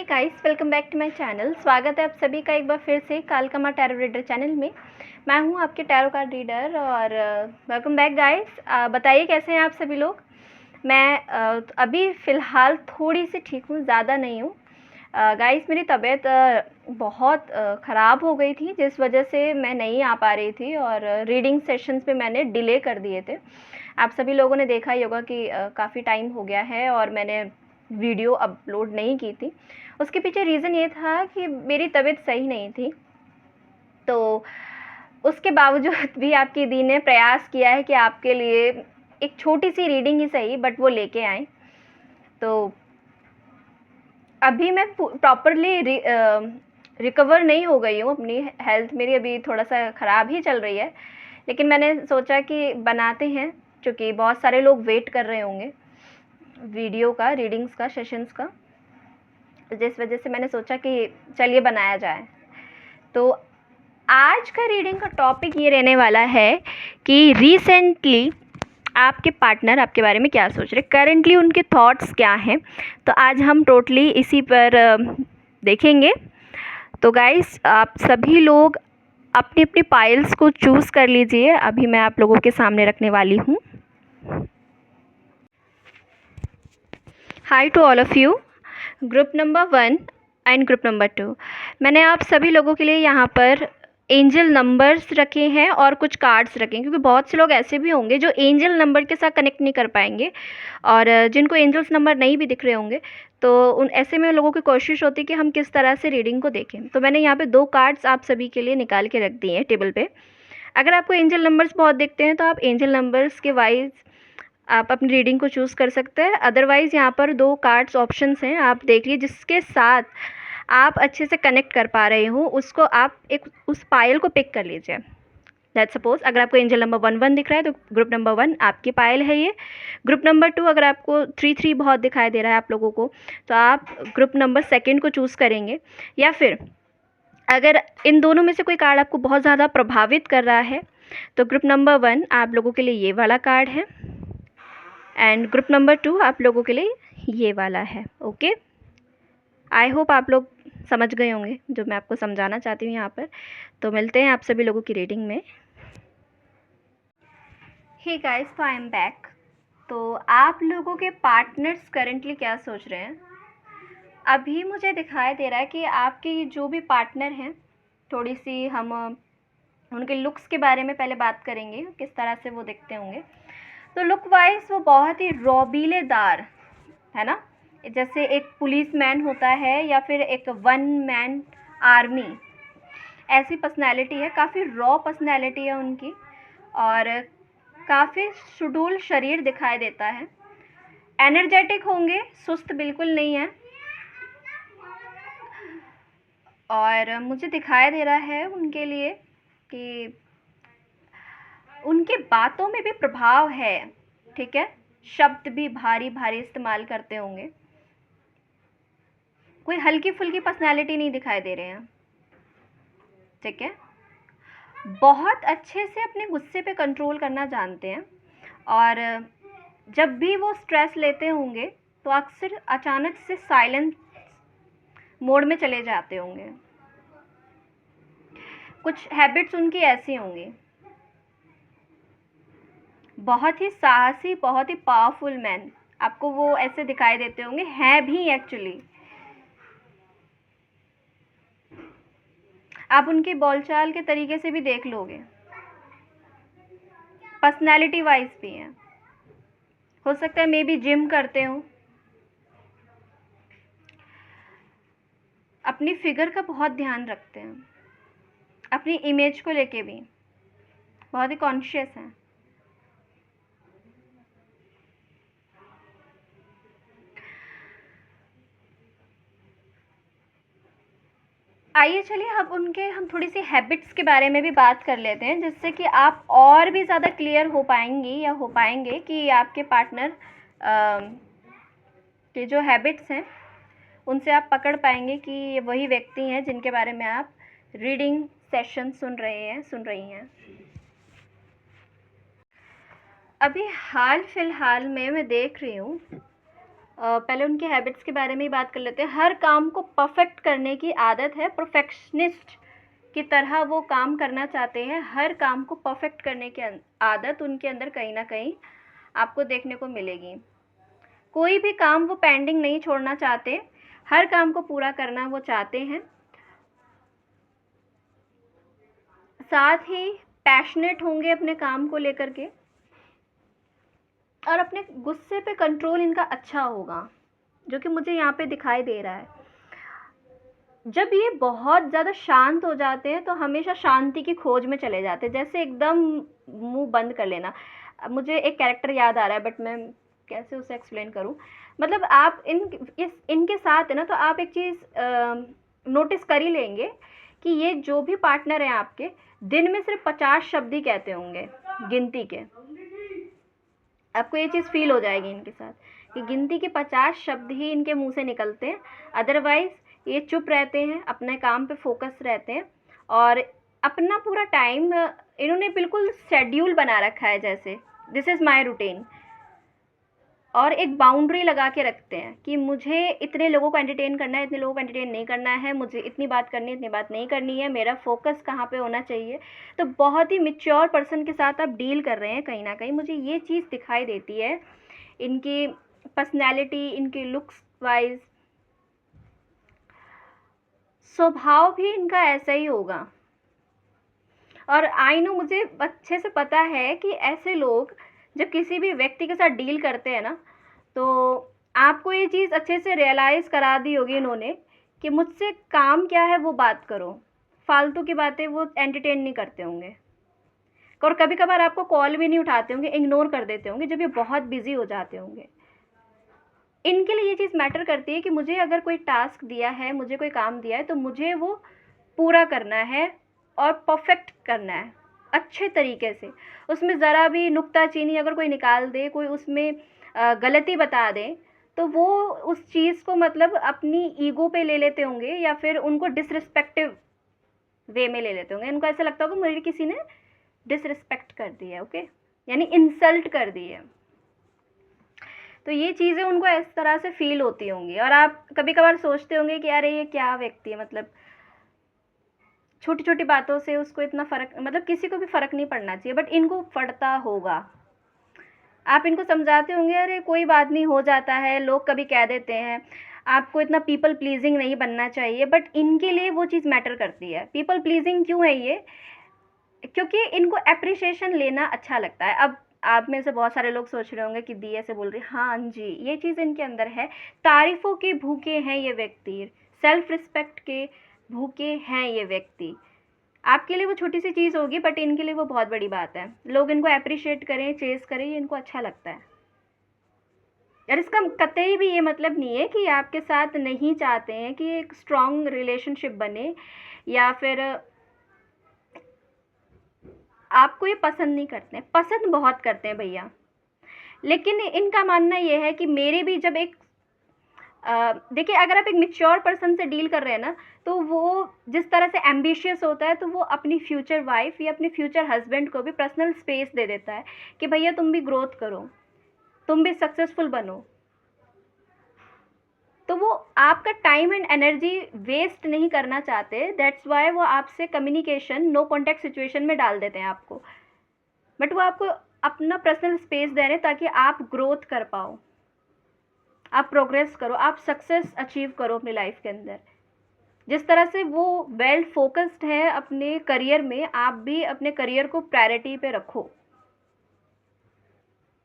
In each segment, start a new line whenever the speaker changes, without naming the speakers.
Hey guys, welcome back to my channel. स्वागत है आप सभी का एक बार फिर से कालकामा टैरो रीडर चैनल में। मैं हूं आपके टैरो कार्ड रीडर और वेलकम बैक गाइस। बताइए कैसे हैं आप सभी लोग। मैं अभी फ़िलहाल थोड़ी सी ठीक हूं, ज़्यादा नहीं हूं गाइस। मेरी तबीयत बहुत ख़राब हो गई थी, जिस वजह से मैं नहीं आ पा रही थी और रीडिंग सेशंस पे मैंने डिले कर दिए थे। आप सभी लोगों ने देखा ही होगा कि काफ़ी टाइम हो गया है और मैंने वीडियो अपलोड नहीं की थी। उसके पीछे रीज़न ये था कि मेरी तबीयत सही नहीं थी। तो उसके बावजूद भी आपकी दी ने प्रयास किया है कि आपके लिए एक छोटी-सी रीडिंग ही सही बट वो लेके आएँ। तो अभी मैं प्रॉपरली रिकवर नहीं हो गई हूँ। अपनी हेल्थ मेरी अभी थोड़ा-सा ख़राब ही चल रही है। लेकिन मैंने सोचा कि बनाते हैं, चूँकि बहुत सारे लोग वेट कर रहे होंगे वीडियो का, रीडिंग्स का, सेशंस का। जिस वजह से मैंने सोचा कि चलिए बनाया जाए। तो आज का रीडिंग का टॉपिक ये रहने वाला है कि रिसेंटली आपके पार्टनर आपके बारे में क्या सोच रहे, करेंटली उनके थॉट्स क्या हैं। तो आज हम टोटली इसी पर देखेंगे। तो गाइस, आप सभी लोग अपनी अपनी पाइल्स को चूज़ कर लीजिए। अभी मैं आप लोगों के सामने रखने वाली हूँ। Hi to all of you, group number 1 and group number 2। मैंने आप सभी लोगों के लिए यहाँ पर एंजल नंबर्स रखे हैं और कुछ कार्ड्स रखे हैं, क्योंकि बहुत से लोग ऐसे भी होंगे जो एंजल नंबर के साथ कनेक्ट नहीं कर पाएंगे और जिनको एंजल्स नंबर नहीं भी दिख रहे होंगे। तो उन ऐसे में लोगों की कोशिश होती है कि हम किस तरह से रीडिंग को देखें। तो मैंने यहाँ पे 2 कार्ड्स आप सभी के लिए निकाल के रख दिए हैं टेबल पे। अगर आपको एंजल नंबर्स बहुत दिखते हैं तो आप एंजल नंबर्स के वाइज आप अपनी रीडिंग को चूज़ कर सकते हैं। अदरवाइज़ यहाँ पर 2 कार्ड्स ऑप्शंस हैं, आप देख लीजिए जिसके साथ आप अच्छे से कनेक्ट कर पा रहे हो उसको आप एक उस पायल को पिक कर लीजिए। लेट्स सपोज अगर आपको एंजल नंबर 1 दिख रहा है तो ग्रुप नंबर 1 आपकी पायल है ये। ग्रुप नंबर 2 अगर आपको 3 बहुत दिखाई दे रहा है आप लोगों को, तो आप ग्रुप नंबर 2 को चूज़ करेंगे। या फिर अगर इन दोनों में से कोई कार्ड आपको बहुत ज़्यादा प्रभावित कर रहा है तो ग्रुप नंबर 1 आप लोगों के लिए ये वाला कार्ड है एंड ग्रुप नंबर 2 आप लोगों के लिए ये वाला है। ओके, आई होप आप लोग समझ गए होंगे जो मैं आपको समझाना चाहती हूँ यहाँ पर। तो मिलते हैं आप सभी लोगों की रीडिंग में। हे गाइस, तो आई एम बैक। तो आप लोगों के पार्टनर्स करेंटली क्या सोच रहे हैं। अभी मुझे दिखाई दे रहा है कि आपके जो भी पार्टनर हैं, थोड़ी सी हम उनके लुक्स के बारे में पहले बात करेंगे, किस तरह से वो दिखते होंगे। तो लुक वाइज वो बहुत ही रौबीलेदार है ना, जैसे एक पुलिसमैन होता है या फिर एक 1 मैन आर्मी, ऐसी पर्सनैलिटी है। काफ़ी रॉ पर्सनैलिटी है उनकी और काफ़ी सुडौल शरीर दिखाई देता है। एनर्जेटिक होंगे, सुस्त बिल्कुल नहीं है। और मुझे दिखाई दे रहा है उनके लिए कि उनकी बातों में भी प्रभाव है, ठीक है। शब्द भी भारी भारी इस्तेमाल करते होंगे। कोई हल्की फुल्की पर्सनैलिटी नहीं दिखाई दे रहे हैं, ठीक है। बहुत अच्छे से अपने गुस्से पे कंट्रोल करना जानते हैं और जब भी वो स्ट्रेस लेते होंगे तो अक्सर अचानक से साइलेंट मोड में चले जाते होंगे। कुछ हैबिट्स उनकी ऐसी होंगी। बहुत ही साहसी, बहुत ही पावरफुल मैन आपको वो ऐसे दिखाई देते होंगे, हैं भी एक्चुअली। आप उनकी बोलचाल के तरीके से भी देख लोगे, पर्सनैलिटी वाइज भी हैं। हो सकता है मे बी जिम करते हो। अपनी फिगर का बहुत ध्यान रखते हैं, अपनी इमेज को लेके भी बहुत ही कॉन्शियस हैं। आइए चलिए हम थोड़ी सी हैबिट्स के बारे में भी बात कर लेते हैं, जिससे कि आप और भी ज़्यादा क्लियर हो पाएंगी या हो पाएंगे कि आपके पार्टनर के जो हैबिट्स हैं उनसे आप पकड़ पाएंगे कि ये वही व्यक्ति हैं जिनके बारे में आप रीडिंग सेशन सुन रही हैं। अभी हाल फिलहाल में मैं देख रही हूँ पहले उनके हैबिट्स के बारे में ही बात कर लेते हैं। हर काम को परफेक्ट करने की आदत है, परफेक्शनिस्ट की तरह वो काम करना चाहते हैं। हर काम को परफेक्ट करने की आदत उनके अंदर कहीं ना कहीं आपको देखने को मिलेगी। कोई भी काम वो पेंडिंग नहीं छोड़ना चाहते, हर काम को पूरा करना वो चाहते हैं। साथ ही पैशनेट होंगे अपने काम को लेकर के, और अपने गुस्से पे कंट्रोल इनका अच्छा होगा, जो कि मुझे यहाँ पे दिखाई दे रहा है। जब ये बहुत ज़्यादा शांत हो जाते हैं तो हमेशा शांति की खोज में चले जाते हैं, जैसे एकदम मुंह बंद कर लेना। अब मुझे एक कैरेक्टर याद आ रहा है, बट मैं कैसे उसे एक्सप्लेन करूं। मतलब आप इनके साथ है ना, तो आप एक चीज़ नोटिस कर ही लेंगे कि ये जो भी पार्टनर हैं आपके, दिन में सिर्फ 50 शब्द ही कहते होंगे गिनती के। आपको ये चीज़ फील हो जाएगी इनके साथ कि गिनती के 50 शब्द ही इनके मुंह से निकलते हैं। अदरवाइज ये चुप रहते हैं, अपने काम पे फोकस रहते हैं, और अपना पूरा टाइम इन्होंने बिल्कुल शेड्यूल बना रखा है, जैसे दिस इज़ माय रूटीन। और एक बाउंड्री लगा के रखते हैं कि मुझे इतने लोगों को एंटरटेन करना है, इतने लोगों को एंटरटेन नहीं करना है, मुझे इतनी बात करनी है, इतनी बात नहीं करनी है, मेरा फोकस कहाँ पे होना चाहिए। तो बहुत ही मैच्योर पर्सन के साथ आप डील कर रहे हैं कहीं ना कहीं, मुझे ये चीज़ दिखाई देती है। इनकी पर्सनैलिटी, इनके लुक्स वाइज स्वभाव भी इनका ऐसा ही होगा। और आई नो, मुझे अच्छे से पता है कि ऐसे लोग जब किसी भी व्यक्ति के साथ डील करते हैं ना, तो आपको ये चीज़ अच्छे से रियलाइज़ करा दी होगी इन्होंने कि मुझसे काम क्या है वो बात करो, फालतू की बातें वो एंटरटेन नहीं करते होंगे। और कभी कभार आपको कॉल भी नहीं उठाते होंगे, इग्नोर कर देते होंगे जब ये बहुत बिजी हो जाते होंगे। इनके लिए ये चीज़ मैटर करती है कि मुझे अगर कोई टास्क दिया है, मुझे कोई काम दिया है, तो मुझे वो पूरा करना है और परफेक्ट करना है अच्छे तरीके से। उसमें ज़रा भी नुक्ताचीनी अगर कोई निकाल दे, कोई उसमें गलती बता दे, तो वो उस चीज़ को मतलब अपनी ईगो पे ले लेते होंगे, या फिर उनको डिसरिस्पेक्टिव वे में ले लेते होंगे। उनको ऐसा लगता होगा मुझे किसी ने डिसरिस्पेक्ट कर दी है, ओके, यानी इंसल्ट कर दी है। तो ये चीज़ें उनको इस तरह से फील होती होंगी। और आप कभी कभार सोचते होंगे कि अरे ये क्या व्यक्ति है, मतलब छोटी छोटी बातों से उसको इतना फ़र्क, मतलब किसी को भी फ़र्क नहीं पड़ना चाहिए, बट इनको पड़ता होगा। आप इनको समझाते होंगे अरे कोई बात नहीं, हो जाता है, लोग कभी कह देते हैं, आपको इतना पीपल प्लीजिंग नहीं बनना चाहिए, बट इनके लिए वो चीज़ मैटर करती है। पीपल प्लीजिंग क्यों है ये? क्योंकि इनको अप्रिसिएशन लेना अच्छा लगता है। अब आप में से बहुत सारे लोग सोच रहे होंगे कि दी ऐसे बोल रही, हाँ जी, ये चीज़ इनके अंदर है। तारीफ़ों के भूखे हैं ये व्यक्ति, सेल्फ रिस्पेक्ट के भूखे हैं ये व्यक्ति। आपके लिए वो छोटी सी चीज़ होगी, बट इनके लिए वो बहुत बड़ी बात है। लोग इनको अप्रिशिएट करें, चेज़ करें, ये इनको अच्छा लगता है। और इसका कतई भी ये मतलब नहीं है कि आपके साथ नहीं चाहते हैं कि एक स्ट्रॉन्ग रिलेशनशिप बने, या फिर आपको ये पसंद नहीं करते हैं। पसंद बहुत करते हैं भैया, लेकिन इनका मानना ये है कि मेरे भी जब एक देखिए, अगर आप एक मैच्योर पर्सन से डील कर रहे हैं ना, तो वो जिस तरह से एम्बिशियस होता है, तो वो अपनी फ्यूचर वाइफ या अपने फ्यूचर हस्बैंड को भी पर्सनल स्पेस दे देता है कि भैया तुम भी ग्रोथ करो, तुम भी सक्सेसफुल बनो। तो वो आपका टाइम एंड एनर्जी वेस्ट नहीं करना चाहते, दैट्स वाई वो आपसे कम्युनिकेशन नो कॉन्टैक्ट सिचुएशन में डाल देते हैं आपको। बट वो आपको अपना पर्सनल स्पेस दे रहे हैं ताकि आप ग्रोथ कर पाओ, आप प्रोग्रेस करो, आप सक्सेस अचीव करो अपनी लाइफ के अंदर। जिस तरह से वो वेल फोकस्ड है अपने करियर में, आप भी अपने करियर को प्रायोरिटी पे रखो।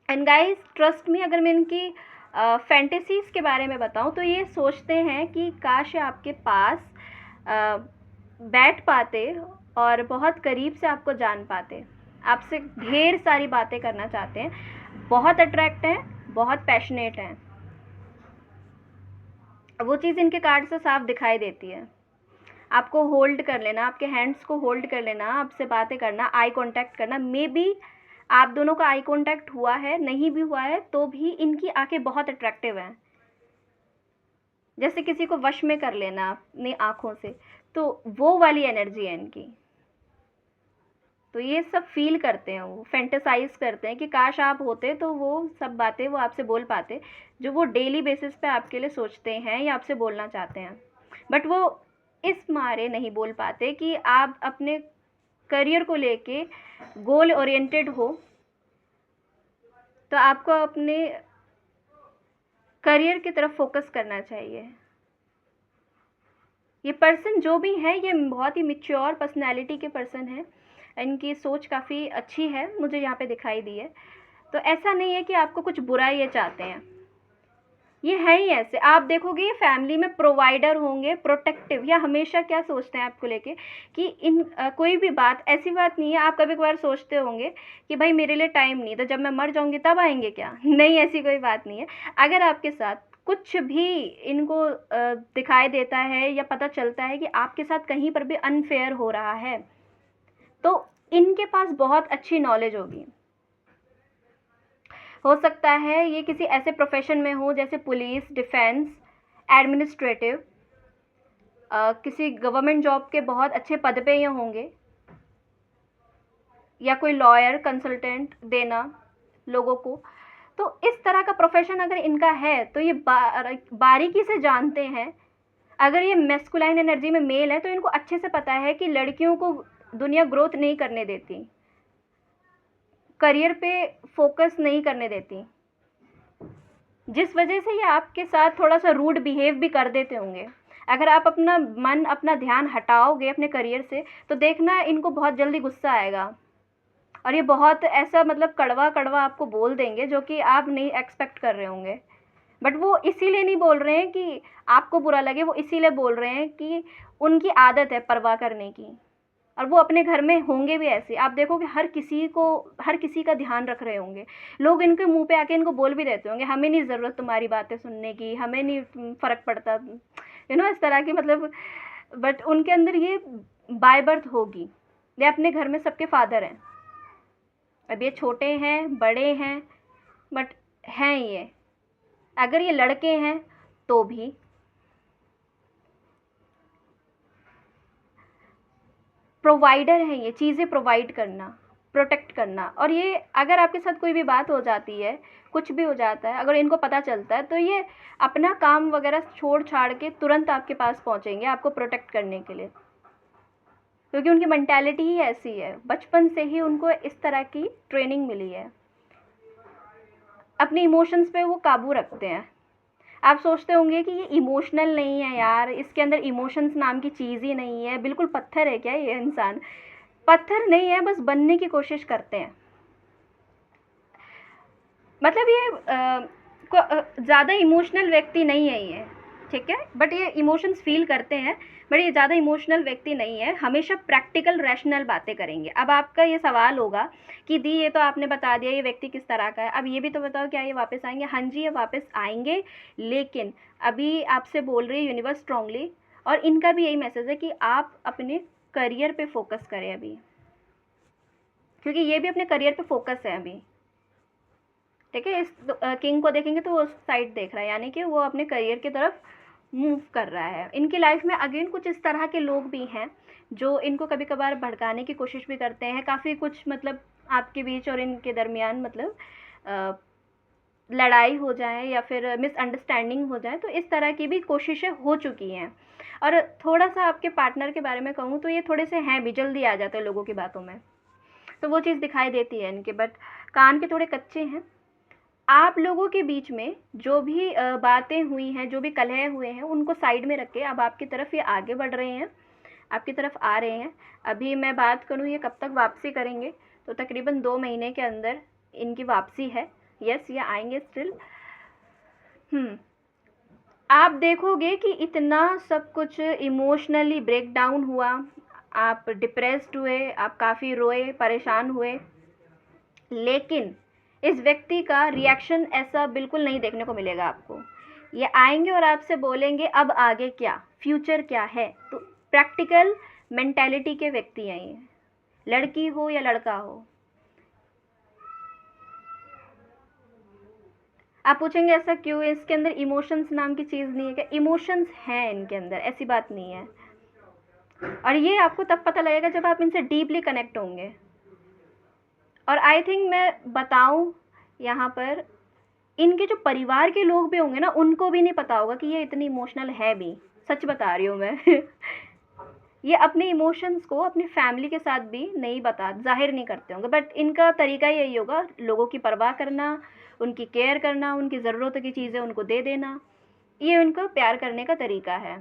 एंड गाइस, ट्रस्ट मी, अगर मैं इनकी फैंटेसीज़ के बारे में बताऊं, तो ये सोचते हैं कि काश आपके पास बैठ पाते और बहुत करीब से आपको जान पाते, आपसे ढेर सारी बातें करना चाहते हैं, बहुत अट्रैक्ट हैं, बहुत पैशनेट हैं। वो चीज़ इनके कार्ड से साफ दिखाई देती है। आपको होल्ड कर लेना, आपके हैंड्स को होल्ड कर लेना, आपसे बातें करना, आई कांटेक्ट करना। मे बी आप दोनों का आई कांटेक्ट हुआ है, नहीं भी हुआ है, तो भी इनकी आंखें बहुत अट्रैक्टिव हैं, जैसे किसी को वश में कर लेना अपनी आंखों से, तो वो वाली एनर्जी है इनकी। तो ये सब फील करते हैं, वो फैंटेसाइज करते हैं कि काश आप होते तो वो सब बातें वो आपसे बोल पाते। जो वो डेली बेसिस पे आपके लिए सोचते हैं या आपसे बोलना चाहते हैं, बट वो इस मारे नहीं बोल पाते कि आप अपने करियर को लेके गोल ओरिएंटेड हो। तो आपको अपने करियर की तरफ फोकस करना चाहिए। ये पर्सन जो भी है, ये बहुत ही मैच्योर पर्सनैलिटी के पर्सन है, इनकी सोच काफ़ी अच्छी है, मुझे यहाँ पे दिखाई दी है। तो ऐसा नहीं है कि आपको कुछ बुरा ये चाहते हैं, ये है ही ऐसे। आप देखोगे ये फैमिली में प्रोवाइडर होंगे, प्रोटेक्टिव, या हमेशा क्या सोचते हैं आपको लेके कि कोई भी बात, ऐसी बात नहीं है, आप कभी कभार सोचते होंगे कि भाई मेरे लिए टाइम नहीं, तो जब मैं मर जाऊंगी तब आएंगे क्या? नहीं, ऐसी कोई बात नहीं है। अगर आपके साथ कुछ भी इनको दिखाई देता है या पता चलता है कि आपके साथ कहीं पर भी अनफेयर हो रहा है, तो इनके पास बहुत अच्छी नॉलेज होगी। हो सकता है ये किसी ऐसे प्रोफेशन में हो जैसे पुलिस, डिफेंस, एडमिनिस्ट्रेटिव, किसी गवर्नमेंट जॉब के बहुत अच्छे पद पे ये होंगे, या कोई लॉयर, कंसल्टेंट देना लोगों को। तो इस तरह का प्रोफेशन अगर इनका है तो ये बारीकी से जानते हैं। अगर ये मैस्कुलाइन एनर्जी में मेल है तो इनको अच्छे से पता है कि लड़कियों को दुनिया ग्रोथ नहीं करने देती, करियर पे फोकस नहीं करने देती, जिस वजह से ये आपके साथ थोड़ा सा रूड बिहेव भी कर देते होंगे। अगर आप अपना मन, अपना ध्यान हटाओगे अपने करियर से, तो देखना इनको बहुत जल्दी गुस्सा आएगा, और ये बहुत ऐसा मतलब कड़वा कड़वा आपको बोल देंगे जो कि आप नहीं एक्सपेक्ट कर रहे होंगे। बट वो इसीलिए नहीं बोल रहे हैं कि आपको बुरा लगे, वो इसीलिए बोल रहे हैं कि उनकी आदत है परवाह करने की, और वो अपने घर में होंगे भी ऐसे। आप देखोगे हर किसी का ध्यान रख रहे होंगे। लोग इनके मुंह पे आके इनको बोल भी देते होंगे, हमें नहीं ज़रूरत तुम्हारी बातें सुनने की, हमें नहीं फ़र्क पड़ता, इस तरह की मतलब। बट उनके अंदर ये बाय बर्थ होगी, ये अपने घर में सबके फादर हैं। अब ये छोटे हैं, बड़े हैं, बट हैं ये। अगर ये लड़के हैं तो भी प्रोवाइडर हैं, ये चीज़ें प्रोवाइड करना, प्रोटेक्ट करना। और ये अगर आपके साथ कोई भी बात हो जाती है, कुछ भी हो जाता है, अगर इनको पता चलता है, तो ये अपना काम वगैरह छोड़ छाड़ के तुरंत आपके पास पहुंचेंगे आपको प्रोटेक्ट करने के लिए, क्योंकि उनकी मेंटालिटी ही ऐसी है। बचपन से ही उनको इस तरह की ट्रेनिंग मिली है। अपने इमोशंस पे वो काबू रखते हैं। आप सोचते होंगे कि ये इमोशनल नहीं है यार, इसके अंदर इमोशंस नाम की चीज़ ही नहीं है, बिल्कुल पत्थर है क्या ये इंसान? पत्थर नहीं है, बस बनने की कोशिश करते हैं। मतलब ये ज़्यादा इमोशनल व्यक्ति नहीं है ये, ठीक है, बट ये इमोशंस फील करते हैं, बट ये ज़्यादा इमोशनल व्यक्ति नहीं है, हमेशा प्रैक्टिकल रैशनल बातें करेंगे। अब आपका ये सवाल होगा कि दी ये तो आपने बता दिया ये व्यक्ति किस तरह का है, अब ये भी तो बताओ क्या ये वापस आएंगे? हाँ जी, ये वापस आएंगे, लेकिन अभी आपसे बोल रही है यूनिवर्स स्ट्रांगली, और इनका भी यही मैसेज है कि आप अपने करियर पे फोकस करें अभी, क्योंकि ये भी अपने करियर पे फोकस है अभी, ठीक है। इस किंग को देखेंगे तो वो उस साइड देख रहा है, यानी कि वो अपने करियर की तरफ मूव कर रहा है। इनकी लाइफ में अगेन कुछ इस तरह के लोग भी हैं जो इनको कभी कभार भड़काने की कोशिश भी करते हैं, काफ़ी कुछ मतलब आपके बीच और इनके दरमियान मतलब लड़ाई हो जाए या फिर मिसअंडरस्टैंडिंग हो जाए, तो इस तरह की भी कोशिशें हो चुकी हैं। और थोड़ा सा आपके पार्टनर के बारे में कहूँ तो ये थोड़े से हैं भी, जल्दी आ जाते हैं लोगों की बातों में, तो वो चीज़ दिखाई देती है इनके, बट कान के थोड़े कच्चे हैं। आप लोगों के बीच में जो भी बातें हुई हैं, जो भी कलह हुए हैं, उनको साइड में रख के अब आपकी तरफ ये आगे बढ़ रहे हैं, आपकी तरफ आ रहे हैं। अभी मैं बात करूँ ये कब तक वापसी करेंगे, तो तकरीबन 2 महीने के अंदर इनकी वापसी है। यस, ये आएंगे स्टिल। आप देखोगे कि इतना सब कुछ इमोशनली ब्रेक डाउन हुआ, आप डिप्रेस्ड हुए, आप काफ़ी रोए, परेशान हुए, लेकिन इस व्यक्ति का रिएक्शन ऐसा बिल्कुल नहीं देखने को मिलेगा आपको। ये आएंगे और आपसे बोलेंगे अब आगे क्या, फ्यूचर क्या है। तो प्रैक्टिकल मेंटालिटी के व्यक्ति हैं ये, लड़की हो या लड़का हो। आप पूछेंगे ऐसा क्यों, इसके अंदर इमोशंस नाम की चीज़ नहीं है क्या? इमोशंस हैं इनके अंदर, ऐसी बात नहीं है। और ये आपको तब पता लगेगा जब आप इनसे डीपली कनेक्ट होंगे। और आई थिंक मैं बताऊं यहाँ पर इनके जो परिवार के लोग भी होंगे ना, उनको भी नहीं पता होगा कि ये इतनी इमोशनल है भी। सच बता रही हूँ मैं। ये अपने इमोशंस को अपनी फैमिली के साथ भी नहीं ज़ाहिर नहीं करते होंगे, बट इनका तरीका यही होगा, लोगों की परवाह करना, उनकी केयर करना, उनकी ज़रूरतों की चीज़ें उनको दे देना, ये उनको प्यार करने का तरीका है।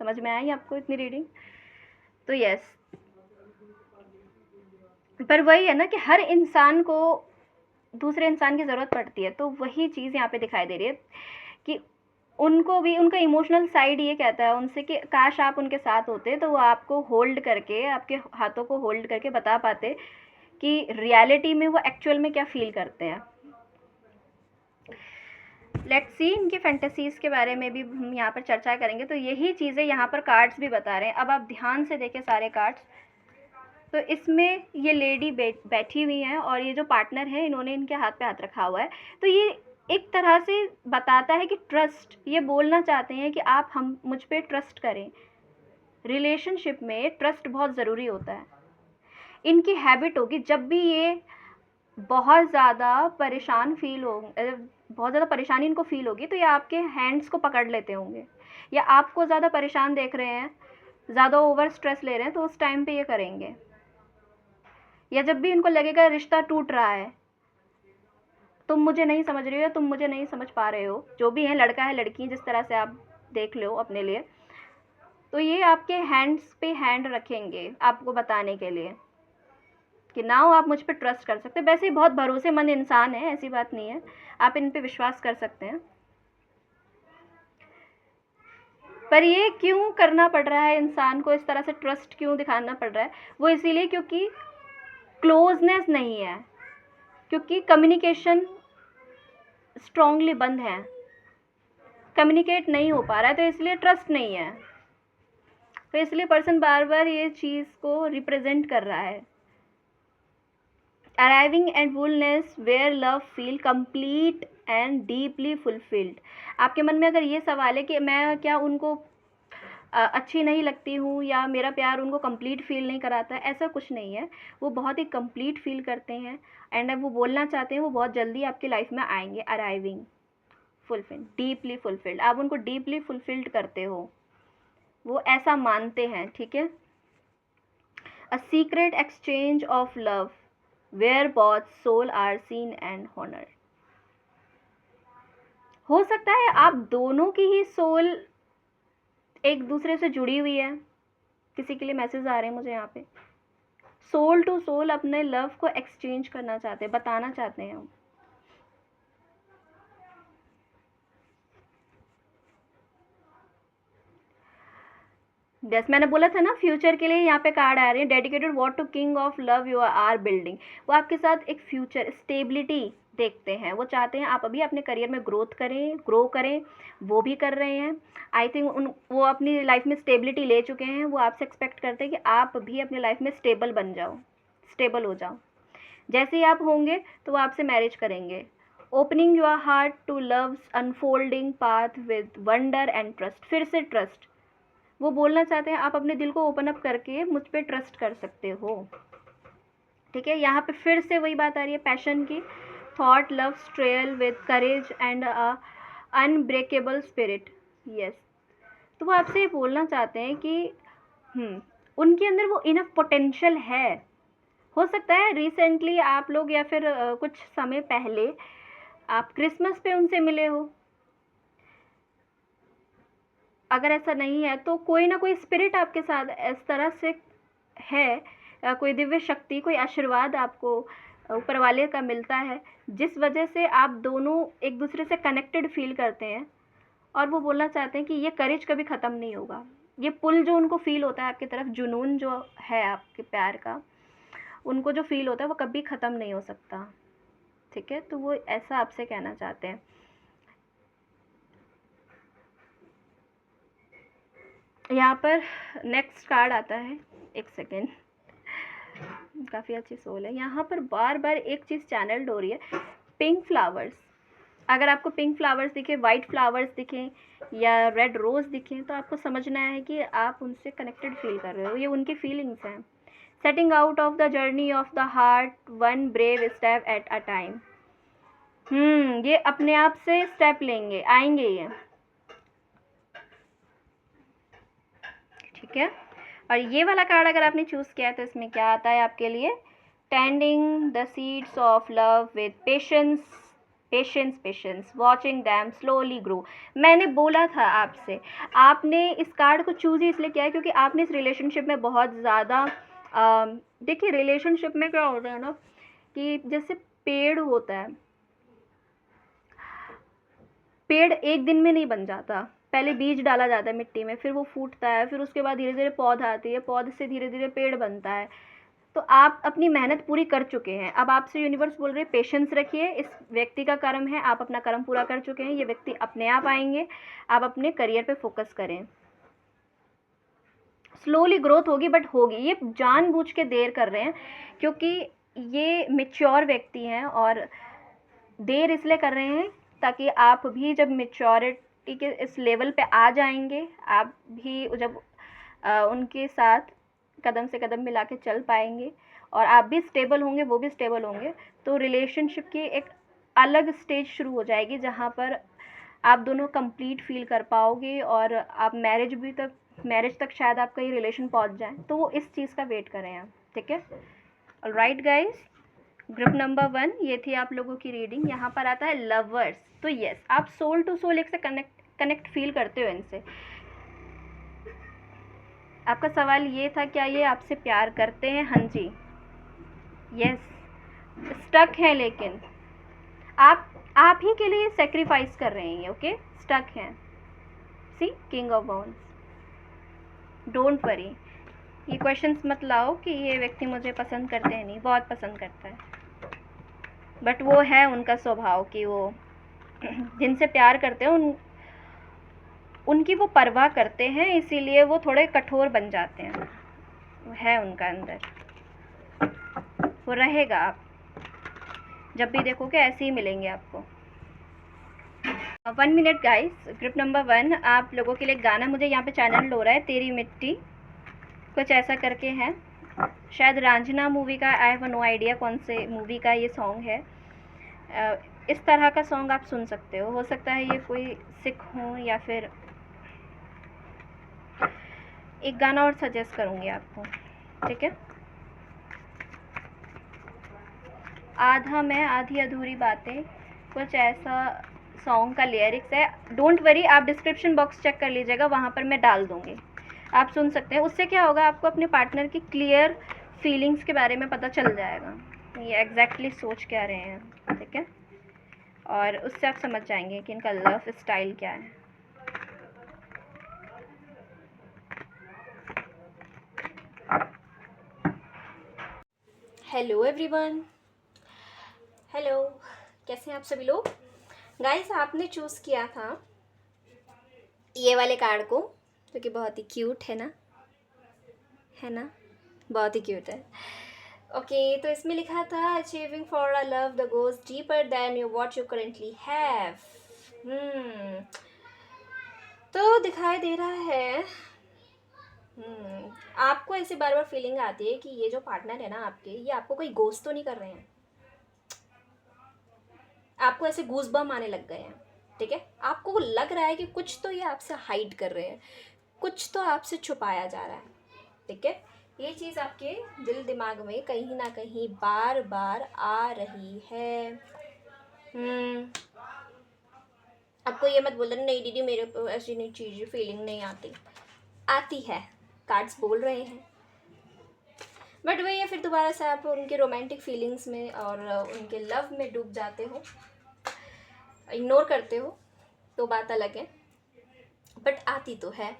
समझ में आई आपको इतनी रीडिंग? तो यस, पर वही है ना कि हर इंसान को दूसरे इंसान की ज़रूरत पड़ती है, तो वही चीज़ यहाँ पे दिखाई दे रही है कि उनको भी उनका इमोशनल साइड ये कहता है उनसे कि काश आप उनके साथ होते तो वो आपको होल्ड करके, आपके हाथों को होल्ड करके बता पाते कि रियलिटी में वो एक्चुअल में क्या फील करते हैं। लेट्स सी इनकी फैंटेसीज़ के बारे में भी हम यहाँ पर चर्चा करेंगे। तो यही चीज़ें यहाँ पर कार्ड्स भी बता रहे हैं। अब आप ध्यान से देखें सारे कार्ड्स। तो इसमें ये लेडी बैठी हुई हैं और ये जो पार्टनर है इन्होंने इनके हाथ पे हाथ रखा हुआ है। तो ये एक तरह से बताता है कि ट्रस्ट, ये बोलना चाहते हैं कि आप हम मुझ पे ट्रस्ट करें। रिलेशनशिप में ट्रस्ट बहुत ज़रूरी होता है। इनकी हैबिट होगी जब भी ये बहुत ज़्यादा परेशान फील हो, बहुत ज़्यादा परेशानी इनको फील होगी, तो ये आपके हैंड्स को पकड़ लेते होंगे, या आपको ज़्यादा परेशान देख रहे हैं, ज़्यादा ओवर स्ट्रेस ले रहे हैं, तो उस टाइम पे ये करेंगे। या जब भी इनको लगेगा रिश्ता टूट रहा है, तुम मुझे नहीं समझ रही हो, तुम मुझे नहीं समझ पा रहे हो, जो भी है, लड़का है लड़की, जिस तरह से आप देख लो अपने लिए, तो ये आपके हैंड्स पे हैंड रखेंगे आपको बताने के लिए कि नाउ आप मुझ पर ट्रस्ट कर सकते हैं। वैसे ही बहुत भरोसेमंद इंसान है, ऐसी बात नहीं है, आप इन पे विश्वास कर सकते हैं। पर ये क्यों करना पड़ रहा है इंसान को, इस तरह से ट्रस्ट क्यों दिखाना पड़ रहा है? वो इसीलिए क्योंकि क्लोजनेस नहीं है, क्योंकि कम्युनिकेशन स्ट्रांगली बंद है, कम्युनिकेट नहीं हो पा रहा है, तो इसलिए ट्रस्ट नहीं है। तो इसलिए पर्सन बार बार ये चीज़ को रिप्रेजेंट कर रहा है। Arriving at fullness where love feel complete and deeply fulfilled. आपके मन में अगर ये सवाल है कि मैं क्या उनको अच्छी नहीं लगती हूँ, या मेरा प्यार उनको कंप्लीट फील नहीं कराता है, ऐसा कुछ नहीं है। वो बहुत ही कंप्लीट फील करते हैं, एंड वो बोलना चाहते हैं वो बहुत जल्दी आपकी लाइफ में आएंगे। अराइविंग, फुलफिल, डीपली फुलफिल्ड, आप उनको डीपली फुलफिल्ड करते हो, वो ऐसा मानते हैं, ठीक है। A secret exchange of love where both soul are seen and honoured. हो सकता है आप दोनों की ही सोल एक दूसरे से जुड़ी हुई है। किसी के लिए मैसेज आ रहे हैं मुझे यहाँ पे, सोल टू सोल अपने लव को एक्सचेंज करना चाहते हैं, बताना चाहते हैं हम। जैसे मैंने बोला था ना, फ्यूचर के लिए यहाँ पे कार्ड आ रहे हैं, dedicated what to king of love you are building. वो आपके साथ एक फ्यूचर स्टेबिलिटी देखते हैं, वो चाहते हैं आप अभी अपने करियर में ग्रो करें, वो भी कर रहे हैं। आई थिंक वो अपनी लाइफ में स्टेबिलिटी ले चुके हैं, वो आपसे एक्सपेक्ट करते हैं कि आप भी अपनी लाइफ में स्टेबल बन जाओ, स्टेबल हो जाओ। जैसे ही आप होंगे तो वो आपसे मैरिज करेंगे। Opening your heart to love's unfolding path with wonder and trust. फिर से ट्रस्ट, वो बोलना चाहते हैं आप अपने दिल को ओपन अप करके मुझ पे ट्रस्ट कर सकते हो, ठीक है। यहाँ पे फिर से वही बात आ रही है पैशन की। Thought love trail with courage and unbreakable spirit. Yes, तो वो आपसे ये बोलना चाहते हैं कि उनके अंदर वो इनफ पोटेंशियल है। हो सकता है रिसेंटली आप लोग, या फिर कुछ समय पहले आप क्रिसमस पे उनसे मिले हो। अगर ऐसा नहीं है तो कोई ना कोई स्पिरिट आपके साथ इस तरह से है, कोई दिव्य शक्ति, कोई आशीर्वाद आपको ऊपर वाले का मिलता है, जिस वजह से आप दोनों एक दूसरे से कनेक्टेड फील करते हैं। और वो बोलना चाहते हैं कि ये करेज कभी ख़त्म नहीं होगा, ये पुल जो उनको फील होता है आपकी तरफ, जुनून जो है आपके प्यार का, उनको जो फील होता है वो कभी ख़त्म नहीं हो सकता, ठीक है। तो वो ऐसा आपसे कहना चाहते हैं। यहाँ पर नेक्स्ट कार्ड आता है, एक सेकेंड, काफ़ी अच्छी सोल है। यहाँ पर बार बार एक चीज़ चैनल्ड हो रही है, पिंक फ्लावर्स। अगर आपको पिंक फ्लावर्स दिखे, वाइट फ्लावर्स दिखें, या रेड रोज़ दिखें, तो आपको समझना है कि आप उनसे कनेक्टेड फील कर रहे हो, ये उनकी फीलिंग्स हैं। Setting out of the journey of the heart one brave step at a time. ये अपने आप से स्टेप लेंगे, आएंगे ये, ठीक है। और ये वाला कार्ड अगर आपने चूज़ किया है तो इसमें क्या आता है आपके लिए, tending the seeds of love with patience, patience patience, watching them slowly grow. मैंने बोला था आपसे, आपने इस कार्ड को चूज़ ही इसलिए किया है क्योंकि आपने इस रिलेशनशिप में बहुत ज़्यादा देखिए रिलेशनशिप में क्या होता है ना कि जैसे पेड़ होता है, पेड़ एक दिन में नहीं बन जाता, पहले बीज डाला जाता है मिट्टी में, फिर वो फूटता है, फिर उसके बाद धीरे धीरे पौध आती है, पौध से धीरे धीरे पेड़ बनता है। तो आप अपनी मेहनत पूरी कर चुके हैं, अब आपसे यूनिवर्स बोल रहे हैं पेशेंस रखिए, इस व्यक्ति का कर्म है, आप अपना कर्म पूरा कर चुके हैं, ये व्यक्ति अपने आप आएंगे, आप अपने करियर पे फोकस करें। स्लोली ग्रोथ होगी बट होगी, ये जानबूझ के देर कर रहे हैं क्योंकि ये मेच्योर व्यक्ति हैं और देर इसलिए कर रहे हैं ताकि आप भी जब मेच्योरिटी के इस लेवल पे आ जाएंगे, आप भी जब उनके साथ कदम से कदम मिला के चल पाएंगे और आप भी स्टेबल होंगे, वो भी स्टेबल होंगे, तो रिलेशनशिप की एक अलग स्टेज शुरू हो जाएगी जहाँ पर आप दोनों कंप्लीट फील कर पाओगे और आप मैरिज तक शायद आपका ये रिलेशन पहुँच जाए। तो वो इस चीज़ का वेट करें आप, ठीक है। ऑलराइट गाइस, ग्रुप नंबर 1 ये थी आप लोगों की रीडिंग। यहाँ पर आता है लवर्स, तो यस आप सोल टू सोल एक से कनेक्ट फील करते हो इनसे। आपका सवाल ये था क्या ये आपसे प्यार करते हैं, हाँ जी, यस। स्टक है लेकिन आप ही के लिए सेक्रीफाइस कर रहे हैं, ओके, स्टक हैं। See king of wands, don't worry, ये क्वेश्चंस मत लाओ कि ये व्यक्ति मुझे पसंद करते हैं, नहीं, बहुत पसंद करता है, बट वो है उनका स्वभाव कि वो जिनसे प्यार करते हैं उनकी वो परवाह करते हैं, इसीलिए वो थोड़े कठोर बन जाते हैं, वो है उनका अंदर, वो रहेगा। आप जब भी देखोगे ऐसे ही मिलेंगे आपको। 1 मिनट गाइस, ग्रुप नंबर 1 आप लोगों के लिए गाना मुझे यहाँ पे चैनल हो रहा है, तेरी मिट्टी कुछ ऐसा करके है, शायद रांझना मूवी का, आई हैव नो आइडिया कौन से मूवी का ये सॉन्ग है। इस तरह का सॉन्ग आप सुन सकते हो सकता है ये कोई सिख हो, या फिर एक गाना और सजेस्ट करूँगी आपको, ठीक है। आधा मैं आधी अधूरी बातें, कुछ ऐसा सॉन्ग का लिरिक्स है। डोंट वरी, आप डिस्क्रिप्शन बॉक्स चेक कर लीजिएगा, वहाँ पर मैं डाल दूँगी, आप सुन सकते हैं। उससे क्या होगा, आपको अपने पार्टनर की क्लियर फीलिंग्स के बारे में पता चल जाएगा, ये एग्जैक्टली सोच क्या रहे हैं, ठीक है। और उससे आप समझ जाएंगे कि इनका लव स्टाइल क्या है। हेलो एवरीवन, हेलो, कैसे हैं आप सभी लोग। गाइस आपने चूज़ किया था ये वाले कार्ड को, जो कि बहुत ही क्यूट है ना, है ना, बहुत ही क्यूट है। ओके, तो इसमें लिखा था achieving for a love the goes deeper than you what you currently have. तो दिखाई दे रहा है आपको ऐसे बार बार फीलिंग आती है कि ये जो पार्टनर है ना आपके, ये आपको कोई गोस्ट तो नहीं कर रहे हैं, आपको ऐसे गूज़बम्प आने लग गए हैं, ठीक है। आपको लग रहा है कि कुछ तो ये आपसे हाइड कर रहे हैं, कुछ तो आपसे छुपाया जा रहा है, ठीक है। ये चीज़ आपके दिल दिमाग में कहीं ना कहीं बार बार आ रही है। आपको ये मत बोलना नहीं दीदी मेरे को ऐसी नहीं चीज़ फीलिंग नहीं आती, आती है, कार्ड्स बोल रहे हैं, बट वही है, फिर दोबारा से आप उनके रोमांटिक फीलिंग्स में और उनके लव में डूब जाते हो, इग्नोर करते हो, तो बात अलग है, बट आती तो है।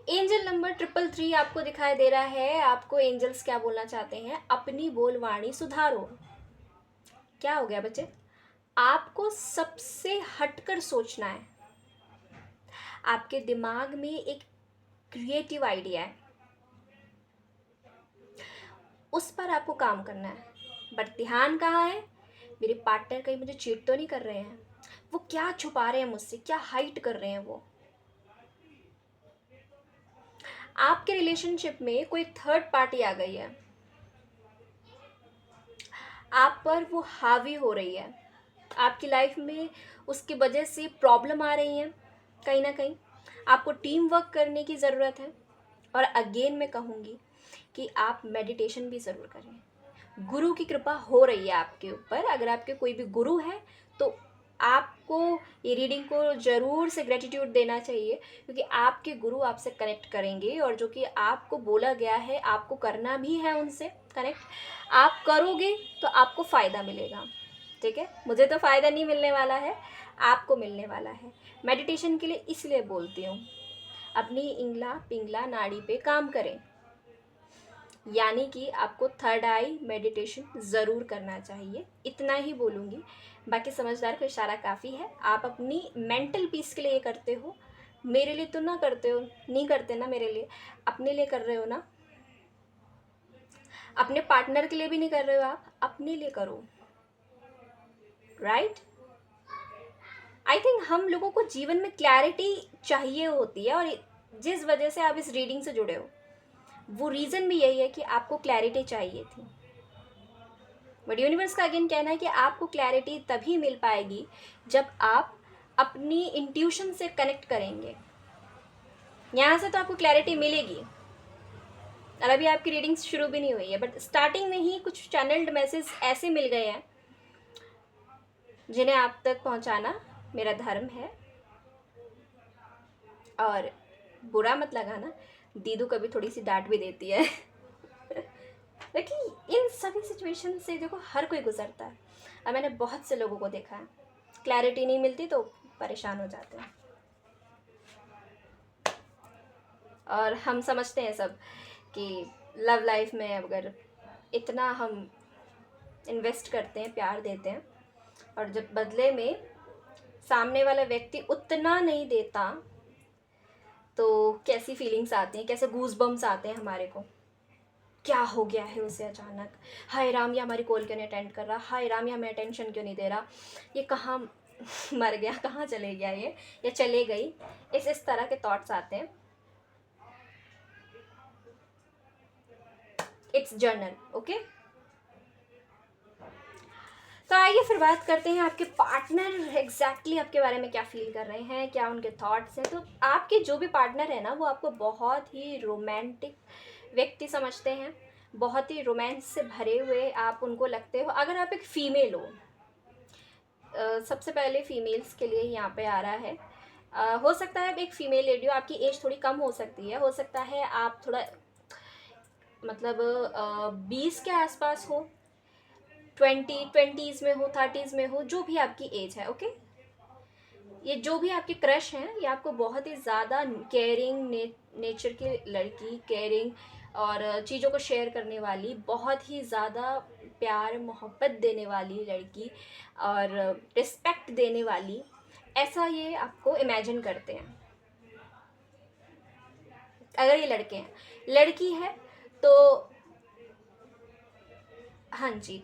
एंजल नंबर 333 आपको दिखाई दे रहा है। आपको एंजल्स क्या बोलना चाहते हैं, अपनी बोलवाणी सुधारो। क्या हो गया बच्चे, आपको सबसे हटकर सोचना है, आपके दिमाग में एक क्रिएटिव आइडिया है, उस पर आपको काम करना है, बट ध्यान कहाँ है, मेरे पार्टनर कहीं मुझे चीट तो नहीं कर रहे हैं, वो क्या छुपा रहे हैं मुझसे, क्या हाइड कर रहे हैं वो। आपके रिलेशनशिप में कोई थर्ड पार्टी आ गई है, आप पर वो हावी हो रही है, आपकी लाइफ में उसकी वजह से प्रॉब्लम आ रही हैं कहीं ना कहीं, आपको टीम वर्क करने की ज़रूरत है। और अगेन मैं कहूँगी कि आप मेडिटेशन भी ज़रूर करें। गुरु की कृपा हो रही है आपके ऊपर, अगर आपके कोई भी गुरु है तो आपको ये रीडिंग को ज़रूर से ग्रेटिट्यूड देना चाहिए, क्योंकि आपके गुरु आपसे कनेक्ट करेंगे और जो कि आपको बोला गया है आपको करना भी है उनसे कनेक्ट, आप करोगे तो आपको फ़ायदा मिलेगा। ठीक है, मुझे तो फ़ायदा नहीं मिलने वाला है, आपको मिलने वाला है। मेडिटेशन के लिए इसलिए बोलती हूँ, अपनी इंगला पिंगला नाड़ी पे काम करें, यानी कि आपको थर्ड आई मेडिटेशन ज़रूर करना चाहिए। इतना ही बोलूँगी, बाकी समझदार का इशारा काफ़ी है। आप अपनी मेंटल पीस के लिए ये करते हो, मेरे लिए तो ना करते हो, नहीं करते ना मेरे लिए, अपने लिए कर रहे हो ना, अपने पार्टनर के लिए भी नहीं कर रहे हो, आप अपने लिए करो, राइट। आई थिंक हम लोगों को जीवन में क्लैरिटी चाहिए होती है, और जिस वजह से आप इस रीडिंग से जुड़े हो वो रीज़न भी यही है कि आपको क्लैरिटी चाहिए थी। बट यूनिवर्स का अगेन कहना है कि आपको क्लैरिटी तभी मिल पाएगी जब आप अपनी इंट्यूशन से कनेक्ट करेंगे। यहाँ से तो आपको क्लैरिटी मिलेगी, और अभी आपकी रीडिंग शुरू भी नहीं हुई है, बट स्टार्टिंग में ही कुछ चैनल्ड मैसेज ऐसे मिल गए हैं जिन्हें आप तक पहुँचाना मेरा धर्म है। और बुरा मत लगाना, दीदू कभी थोड़ी सी डांट भी देती है लेकिन इन सभी सिचुएशन से देखो हर कोई गुजरता है, और मैंने बहुत से लोगों को देखा है, क्लैरिटी नहीं मिलती तो परेशान हो जाते हैं। और हम समझते हैं सब कि लव लाइफ में अगर इतना हम इन्वेस्ट करते हैं, प्यार देते हैं, और जब बदले में सामने वाला व्यक्ति उतना नहीं देता तो कैसी फीलिंग्स आती हैं, कैसे गूज बम्स आते हैं हमारे को, क्या हो गया है उसे अचानक, हाय राम ये हमारी कॉल क्यों नहीं अटेंड कर रहा, हाय राम ये हमें अटेंशन क्यों नहीं दे रहा, ये कहाँ मर गया, कहाँ चले गया ये, या चले गई, इस तरह के थॉट्स आते हैं। It's journal, okay. तो आइए फिर बात करते हैं आपके पार्टनर एग्जैक्टली आपके बारे में क्या फील कर रहे हैं, क्या उनके थॉट्स हैं। तो आपके जो भी पार्टनर है ना, वो आपको बहुत ही रोमांटिक व्यक्ति समझते हैं, बहुत ही रोमांस से भरे हुए आप उनको लगते हो। अगर आप एक फ़ीमेल हो, सबसे पहले फीमेल्स के लिए यहाँ पे आ रहा है, हो सकता है आप एक फ़ीमेल लेडी हो, आपकी एज थोड़ी कम हो सकती है, हो सकता है आप थोड़ा मतलब 20 के आसपास हो, 20s में हो, 30s में हो, जो भी आपकी एज है, ओके। ये जो भी आपके क्रश हैं, ये आपको बहुत ही ज़्यादा केयरिंग नेचर की लड़की, केयरिंग और चीज़ों को शेयर करने वाली, बहुत ही ज़्यादा प्यार मोहब्बत देने वाली लड़की और रिस्पेक्ट देने वाली, ऐसा ये आपको इमेजिन करते हैं। अगर ये लड़के हैं, लड़की है तो हाँ जी,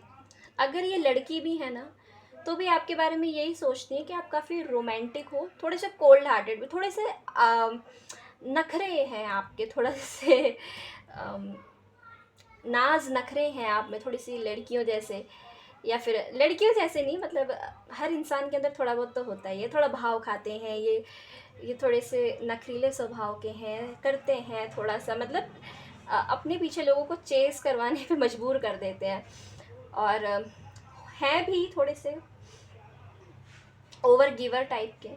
अगर ये लड़की भी है ना तो भी आपके बारे में यही सोचती है कि आप काफ़ी रोमांटिक हो, थोड़े से कोल्ड हार्टेड भी, थोड़े से नखरे हैं आपके, थोड़ा से नाज नखरे हैं आप में, थोड़ी सी लड़कियों जैसे, या फिर लड़कियों जैसे नहीं, मतलब हर इंसान के अंदर थोड़ा बहुत तो होता है, ये थोड़ा भाव खाते हैं, ये थोड़े से नखरीले स्वभाव के हैं, करते हैं थोड़ा सा, मतलब अपने पीछे लोगों को चेस करवाने पे मजबूर कर देते हैं, और हैं भी थोड़े से ओवर गिवर टाइप के,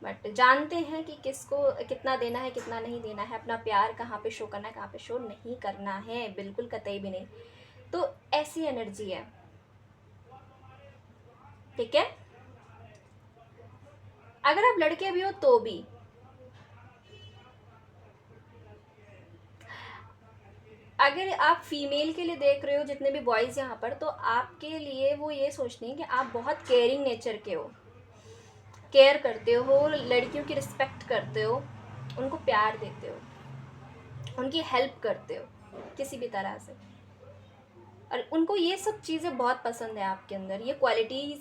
बट जानते हैं कि किसको कितना देना है, कितना नहीं देना है, अपना प्यार कहाँ पे शो करना है, कहाँ पे शो नहीं करना है, बिल्कुल कतई भी नहीं। तो ऐसी एनर्जी है, ठीक है। अगर आप लड़के भी हो तो भी, अगर आप फीमेल के लिए देख रहे हो, जितने भी बॉयज़ यहाँ पर, तो आपके लिए वो ये सोचते हैं कि आप बहुत केयरिंग नेचर के हो, केयर करते हो, लड़कियों की रिस्पेक्ट करते हो, उनको प्यार देते हो, उनकी हेल्प करते हो किसी भी तरह से, और उनको ये सब चीज़ें बहुत पसंद है आपके अंदर, ये क्वालिटीज़।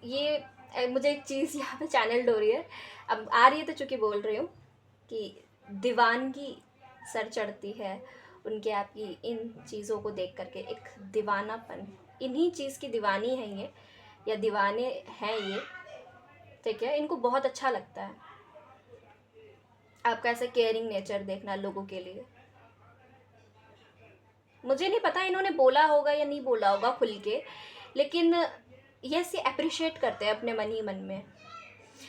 ये मुझे एक चीज़ यहाँ पे चैनल्ड हो रही है, अब आ रही है तो चूँकि बोल रही हूँ कि दीवानगी सर चढ़ती है उनके, आपकी इन चीज़ों को देख करके एक दीवानापन, इन्हीं चीज़ की दीवानी है ये या दीवाने हैं ये, ठीक है। इनको बहुत अच्छा लगता है आपका ऐसा केयरिंग नेचर देखना लोगों के लिए। मुझे नहीं पता इन्होंने बोला होगा या नहीं बोला होगा खुल के, लेकिन ये ऐसे अप्रिशिएट करते हैं अपने मन ही मन में।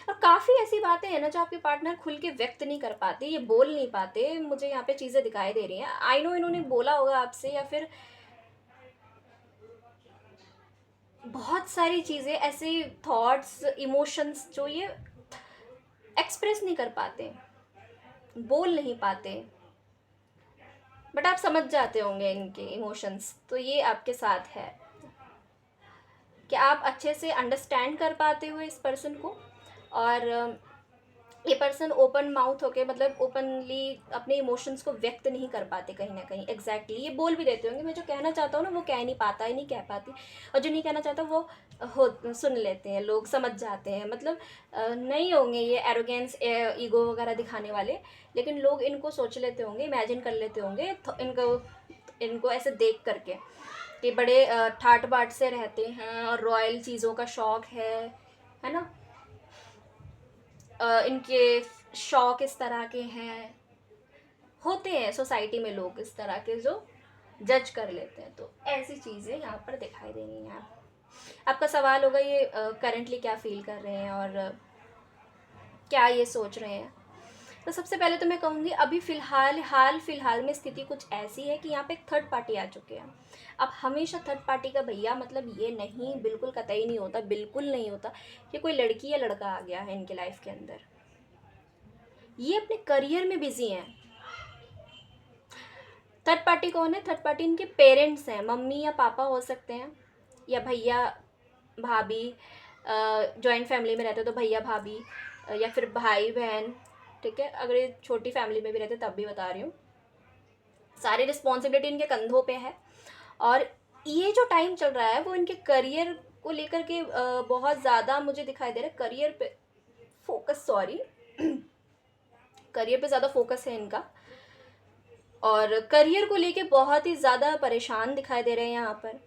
और काफ़ी ऐसी बातें हैं ना जो आपके पार्टनर खुल के व्यक्त नहीं कर पाते, ये बोल नहीं पाते। मुझे यहाँ पे चीज़ें दिखाई दे रही हैं। आई नो इन्होंने बोला होगा आपसे, या फिर बहुत सारी चीज़ें ऐसे थॉट्स इमोशंस जो ये एक्सप्रेस नहीं कर पाते, बोल नहीं पाते, बट आप समझ जाते होंगे इनके इमोशंस। तो ये आपके साथ है कि आप अच्छे से अंडरस्टैंड कर पाते हो इस पर्सन को, और ये पर्सन ओपन माउथ होके, मतलब ओपनली अपने इमोशंस को व्यक्त नहीं कर पाते कहीं ना कहीं। एग्जैक्टली ये बोल भी देते होंगे, मैं जो कहना चाहता हूँ ना वो कह नहीं पाता है, नहीं कह पाती, और जो नहीं कहना चाहता वो सुन लेते हैं, लोग समझ जाते हैं। मतलब नहीं होंगे ये एरोगेंस ईगो वगैरह दिखाने वाले, लेकिन लोग इनको सोच लेते होंगे, इमेजिन कर लेते होंगे इनको ऐसे देख करके कि बड़े ठाट बाट से रहते हैं और रॉयल चीज़ों का शौक़ है ना। इनके शौक़ इस तरह के हैं, होते हैं सोसाइटी में लोग इस तरह के जो जज कर लेते हैं। तो ऐसी चीज़ें यहाँ पर दिखाई दे रही हैं। आपका सवाल होगा ये करंटली क्या फील कर रहे हैं और क्या ये सोच रहे हैं। तो सबसे पहले तो मैं कहूँगी अभी हाल फिलहाल में स्थिति कुछ ऐसी है कि यहाँ पे एक थर्ड पार्टी आ चुके हैं। अब हमेशा थर्ड पार्टी का भैया मतलब ये नहीं, बिल्कुल कतई नहीं होता, बिल्कुल नहीं होता कि कोई लड़की या लड़का आ गया है इनके लाइफ के अंदर। ये अपने करियर में बिजी हैं। थर्ड पार्टी कौन है? थर्ड पार्टी इनके पेरेंट्स हैं, मम्मी या पापा हो सकते हैं, या भैया भाभी, जॉइंट फैमिली में रहते हो तो भैया भाभी, या फिर भाई बहन, ठीक है। अगर ये छोटी फैमिली में भी रहते तब भी बता रही हूँ। सारी रिस्पॉन्सिबिलिटी इनके कंधों पे है, और ये जो टाइम चल रहा है वो इनके करियर को लेकर के बहुत ज़्यादा मुझे दिखाई दे रहा है। करियर पे फोकस, करियर पे ज़्यादा फोकस है इनका, और करियर को लेके बहुत ही ज़्यादा परेशान दिखाई दे रहे हैं। यहाँ पर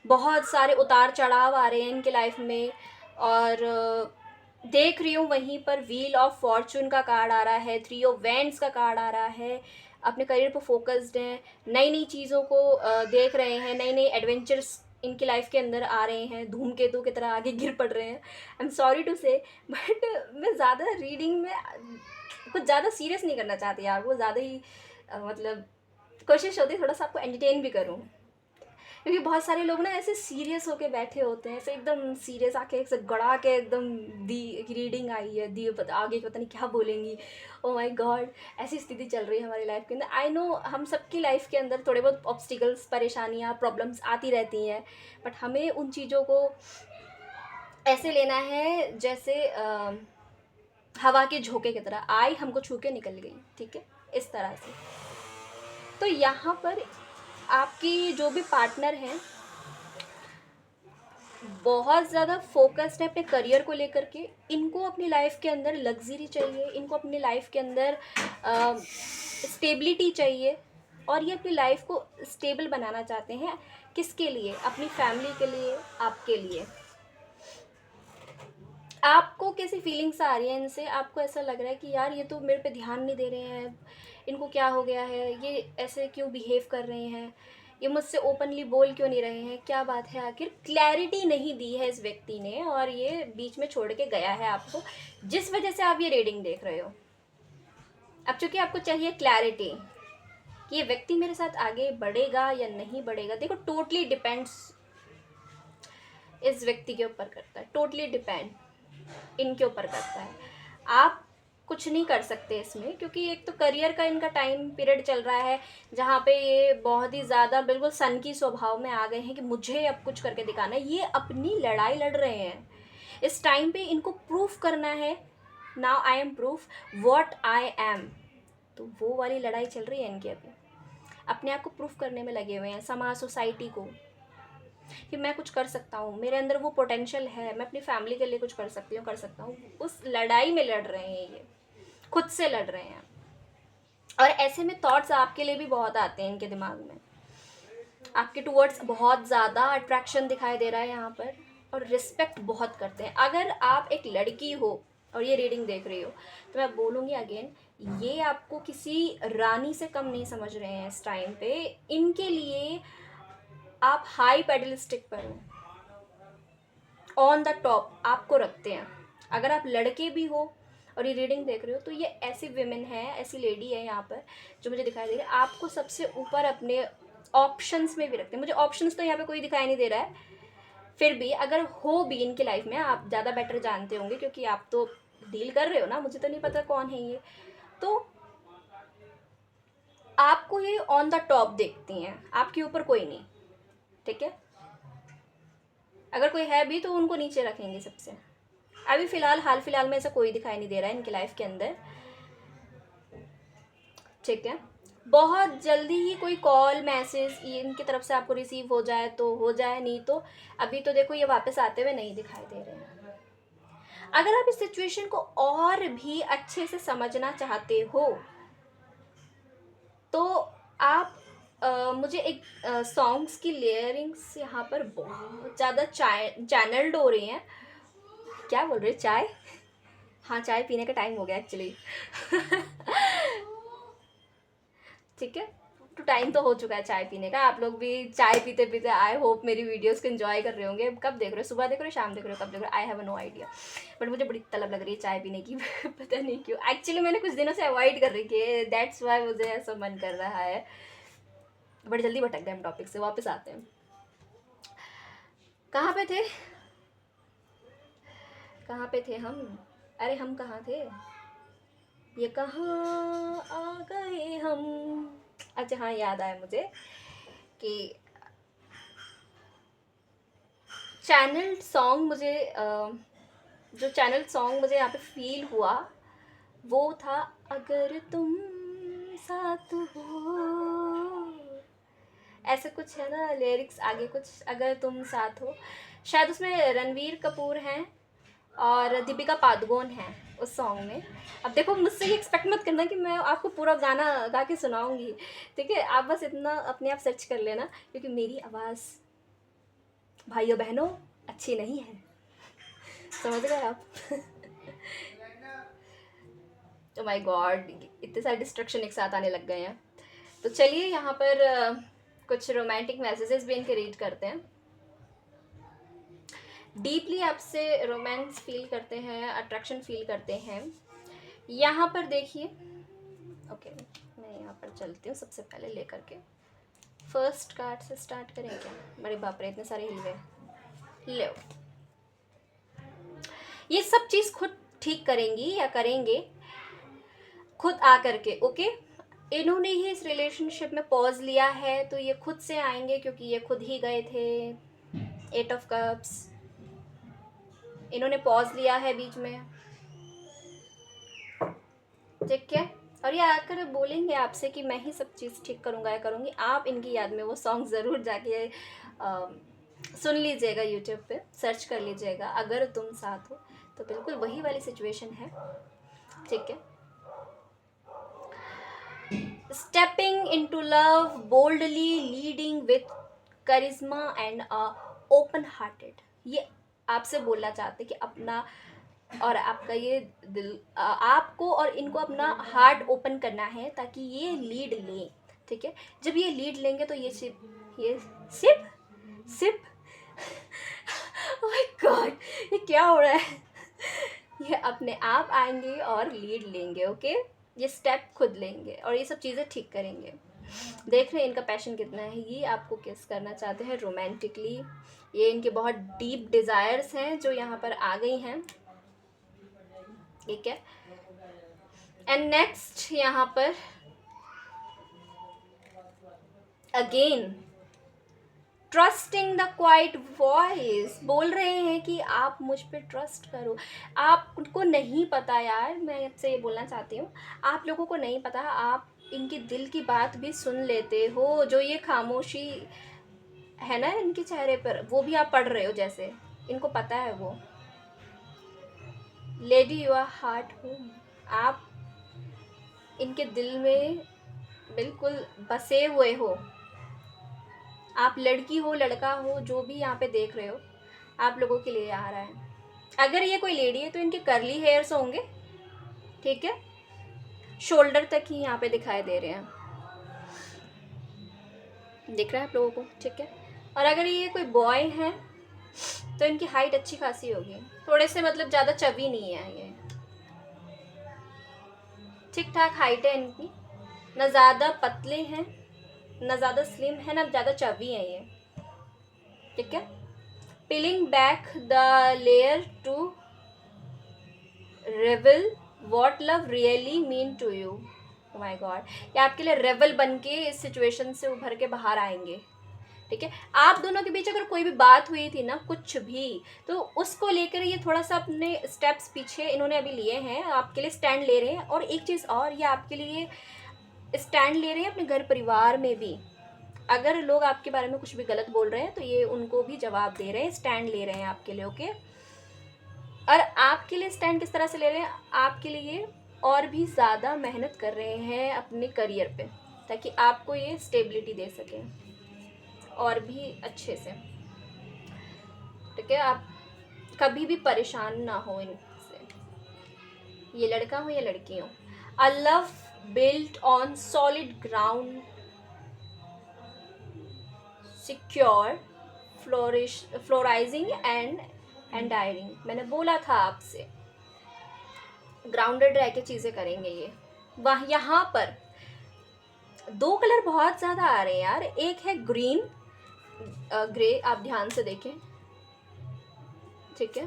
बहुत सारे उतार चढ़ाव आ रहे हैं इनके लाइफ में, और देख रही हूँ वहीं पर व्हील ऑफ फॉर्चून का कार्ड आ रहा है, 3 ऑफ वैंड्स का कार्ड आ रहा है। अपने करियर पर फोकस्ड हैं, नई नई चीज़ों को देख रहे हैं, नई नई एडवेंचर्स इनकी लाइफ के अंदर आ रहे हैं, धूमकेतु की तरह आगे गिर पड़ रहे हैं। आई एम सॉरी टू से, बट मैं ज़्यादा रीडिंग में कुछ ज़्यादा सीरियस नहीं करना चाहती यार, वो ज़्यादा ही मतलब कोशिश होती है थोड़ा सा आपको एंटरटेन भी करूँ, क्योंकि बहुत सारे लोग ना ऐसे सीरियस होके बैठे होते हैं, ऐसे एकदम सीरियस आके ऐसे गड़ा के एकदम दी रीडिंग आई है दी, आगे पता नहीं क्या बोलेंगी। ओ माय गॉड, ऐसी स्थिति चल रही है हमारी लाइफ के अंदर। आई नो हम सबकी लाइफ के अंदर थोड़े बहुत ऑब्स्टिकल्स, परेशानियाँ, प्रॉब्लम्स आती रहती हैं, बट हमें उन चीज़ों को ऐसे लेना है जैसे हवा के झोंके की तरह आई, हमको छू के निकल गई, ठीक है, इस तरह से। तो यहाँ पर आपकी जो भी पार्टनर हैं बहुत ज़्यादा फोकस्ड है अपने करियर को लेकर के। इनको अपनी लाइफ के अंदर लग्जरी चाहिए, इनको अपनी लाइफ के अंदर स्टेबिलिटी चाहिए, और ये अपनी लाइफ को स्टेबल बनाना चाहते हैं। किसके लिए? अपनी फैमिली के लिए, आपके लिए। आपको कैसी फीलिंग्स आ रही हैं इनसे? आपको ऐसा लग रहा है कि यार ये तो मेरे पे ध्यान नहीं दे रहे हैं, इनको क्या हो गया है, ये ऐसे क्यों बिहेव कर रहे हैं, ये मुझसे ओपनली बोल क्यों नहीं रहे हैं, क्या बात है आखिर? क्लैरिटी नहीं दी है इस व्यक्ति ने, और ये बीच में छोड़ के गया है आपको, जिस वजह से आप ये रीडिंग देख रहे हो। अब चूंकि आपको चाहिए क्लैरिटी कि ये व्यक्ति मेरे साथ आगे बढ़ेगा या नहीं बढ़ेगा। देखो, टोटली डिपेंड्स, इस व्यक्ति के ऊपर करता है, टोटली डिपेंड इनके ऊपर करता है। आप कुछ नहीं कर सकते इसमें, क्योंकि एक तो करियर का इनका टाइम पीरियड चल रहा है जहाँ पे ये बहुत ही ज़्यादा बिल्कुल सन की स्वभाव में आ गए हैं कि मुझे अब कुछ करके दिखाना है। ये अपनी लड़ाई लड़ रहे हैं इस टाइम पे, इनको प्रूफ करना है। Now I am proof what I am. तो वो वाली लड़ाई चल रही है इनकी, अभी अपने आप को प्रूफ करने में लगे हुए हैं, समाज, सोसाइटी को, कि मैं कुछ कर सकता हूँ, मेरे अंदर वो पोटेंशियल है, मैं अपनी फैमिली के लिए कुछ कर सकती हूँ, कर सकता हूँ। उस लड़ाई में लड़ रहे हैं ये, खुद से लड़ रहे हैं। और ऐसे में थॉट्स आपके लिए भी बहुत आते हैं इनके दिमाग में, आपके टूवर्ड्स बहुत ज़्यादा अट्रैक्शन दिखाई दे रहा है यहाँ पर। और रिस्पेक्ट बहुत करते हैं। अगर आप एक लड़की हो और ये रीडिंग देख रही हो तो मैं बोलूँगी अगेन, ये आपको किसी रानी से कम नहीं समझ रहे हैं इस टाइम पे। इनके लिए आप हाई पेडलिस्टिक पर हो, ऑन द टॉप आपको रखते हैं। अगर आप लड़के भी हो और ये रीडिंग देख रहे हो तो ये ऐसी विमेन है, ऐसी लेडी है यहाँ पर जो मुझे दिखाई दे रही है, आपको सबसे ऊपर अपने ऑप्शंस में भी रखते हैं। मुझे ऑप्शंस तो यहाँ पे कोई दिखाई नहीं दे रहा है, फिर भी अगर हो भी इनकी लाइफ में, आप ज़्यादा बेटर जानते होंगे क्योंकि आप तो डील कर रहे हो ना, मुझे तो नहीं पता कौन है ये। तो आपको ये ऑन द टॉप देखती हैं, आपके ऊपर कोई नहीं, ठीक है। अगर कोई है भी तो उनको नीचे रखेंगे सबसे। अभी फ़िलहाल हाल फिलहाल में ऐसा कोई दिखाई नहीं दे रहा है इनकी लाइफ के अंदर, ठीक है। बहुत जल्दी ही कोई कॉल मैसेज इनकी तरफ से आपको रिसीव हो जाए तो हो जाए, नहीं तो अभी तो देखो ये वापस आते हुए नहीं दिखाई दे रहे हैं। अगर आप इस सिचुएशन को और भी अच्छे से समझना चाहते हो तो आप मुझे एक सॉन्ग्स की लेयरिंग्स यहाँ पर बहुत ज़्यादा चैनल्ड हो रही हैं। क्या बोल रहे, चाय? हाँ, चाय पीने का टाइम हो गया एक्चुअली। ठीक है, तो टाइम तो हो चुका है चाय पीने का। आप लोग भी चाय पीते पीते आई होप मेरी वीडियोस को एंजॉय कर रहे होंगे। कब देख रहे हो, सुबह देख रहे हो, शाम देख रहे हो, कब देख रहे हो, I have no idea, but मुझे बड़ी तलब लग रही है चाय पीने की। पता नहीं क्यों, एक्चुअली मैंने कुछ दिनों से अवॉइड कर रही है, दैट्स वाई मुझे ऐसा मन कर रहा है। बड़ी जल्दी भटक गए हम टॉपिक से, वापस आते हैं। कहाँ पे थे, कहाँ पे थे हम? अरे हम कहाँ थे, ये कहाँ आ गए हम। अच्छा हाँ, याद आया मुझे कि चैनल सॉन्ग मुझे जो चैनल सॉन्ग मुझे यहाँ पे फील हुआ वो था अगर तुम साथ हो, ऐसे कुछ है ना लिरिक्स आगे कुछ, अगर तुम साथ हो। शायद उसमें रणवीर कपूर हैं और दीपिका पादुकोण हैं उस सॉन्ग में। अब देखो, मुझसे ये एक्सपेक्ट मत करना कि मैं आपको पूरा गाना गा के सुनाऊंगी, ठीक है। आप बस इतना अपने आप सर्च कर लेना क्योंकि मेरी आवाज़ भाइयों बहनों अच्छी नहीं है, समझ गए आप। ओ माय गॉड, इतने सारे डिस्ट्रक्शन एक साथ आने लग गए हैं। तो चलिए यहाँ पर कुछ रोमांटिक मैसेजेस भी इनके रीड करते हैं। डीपली आपसे रोमांस फील करते हैं, अट्रैक्शन फील करते हैं। यहाँ पर देखिए, ओके मैं यहाँ पर चलती हूँ सबसे पहले लेकर के फर्स्ट कार्ड से स्टार्ट करें क्या? बड़े बाप रे, इतने सारे हिल गए। लो, ये सब चीज़ खुद ठीक करेंगी या करेंगे खुद आ करके, ओके। इन्होंने ही इस रिलेशनशिप में पॉज लिया है तो ये खुद से आएंगे क्योंकि ये खुद ही गए थे। 8 ऑफ कप्स, इन्होंने पॉज लिया है बीच में, ठीक है। और ये आकर बोलेंगे आपसे कि मैं ही सब चीज़ ठीक करूँगा या करूँगी। आप इनकी याद में वो सॉन्ग ज़रूर जाके सुन लीजिएगा, यूट्यूब पे सर्च कर लीजिएगा, अगर तुम साथ हो। तो बिल्कुल वही वाली सिचुएशन है, ठीक है। Stepping into love boldly, leading with charisma and open hearted, ये आपसे बोलना चाहते कि अपना और आपका ये दिल, आपको और इनको अपना हार्ट ओपन करना है ताकि ये लीड लें, ठीक है। जब ये लीड लेंगे तो ये sip sip oh my God, ये क्या हो रहा है। ये अपने आप आएंगे और लीड लेंगे, ओके। ये स्टेप खुद लेंगे और ये सब चीज़ें ठीक करेंगे। देख रहे हैं इनका पैशन कितना है, ये आपको किस करना चाहते हैं रोमांटिकली। ये इनके बहुत डीप डिज़ायर्स हैं जो यहाँ पर आ गई हैं, ठीक है। एंड नेक्स्ट यहाँ पर again trusting the quite voice, बोल रहे हैं कि आप मुझ पे ट्रस्ट करो। आपको नहीं पता यार, मैं आपसे ये बोलना चाहती हूँ, आप लोगों को नहीं पता, आप इनके दिल की बात भी सुन लेते हो। जो ये खामोशी है ना इनके चेहरे पर, वो भी आप पढ़ रहे हो जैसे, इनको पता है वो। लेडी योर हार्ट होम, आप इनके दिल में बिल्कुल बसे हुए हो। आप लड़की हो लड़का हो जो भी यहाँ पे देख रहे हो, आप लोगों के लिए आ रहा है। अगर ये कोई लेडी है तो इनके कर्ली हेयर्स होंगे, ठीक है, शोल्डर तक ही यहाँ पे दिखाई दे रहे हैं, दिख रहा है आप लोगों को, ठीक है। और अगर ये कोई बॉय है तो इनकी हाइट अच्छी खासी होगी, थोड़े से मतलब ज़्यादा चबी नहीं है ये, ठीक ठाक हाइट है इनकी, ना ज़्यादा पतले हैं ना ज़्यादा स्लिम है ना ज़्यादा चबी है ये, ठीक है। peeling back the layer to reveal what love really mean to you. oh my god, ये आपके लिए रेवल बन के इस सिचुएशन से उभर के बाहर आएंगे, ठीक है। आप दोनों के बीच अगर कोई भी बात हुई थी ना, कुछ भी, तो उसको लेकर ये थोड़ा सा अपने स्टेप्स पीछे इन्होंने अभी लिए हैं, आपके लिए स्टैंड ले रहे हैं। और एक चीज़ और, ये आपके लिए स्टैंड ले रहे हैं अपने घर परिवार में भी। अगर लोग आपके बारे में कुछ भी गलत बोल रहे हैं तो ये उनको भी जवाब दे रहे हैं, स्टैंड ले रहे हैं आपके लिए, ओके। और आपके लिए स्टैंड किस तरह से ले रहे हैं, आपके लिए और भी ज़्यादा मेहनत कर रहे हैं अपने करियर पे, ताकि आपको ये स्टेबिलिटी दे सकें और भी अच्छे से, ठीक है। आप कभी भी परेशान ना हो इनसे, ये लड़का हो या लड़की हो। A love built on solid ground, secure, flourishing and enduring. मैंने बोला था आपसे, ग्राउंडेड रह के चीज़ें करेंगे ये। वह यहाँ पर दो कलर बहुत ज़्यादा आ रहे हैं यार, एक है ग्रीन ग्रे, आप ध्यान से देखें, ठीक है,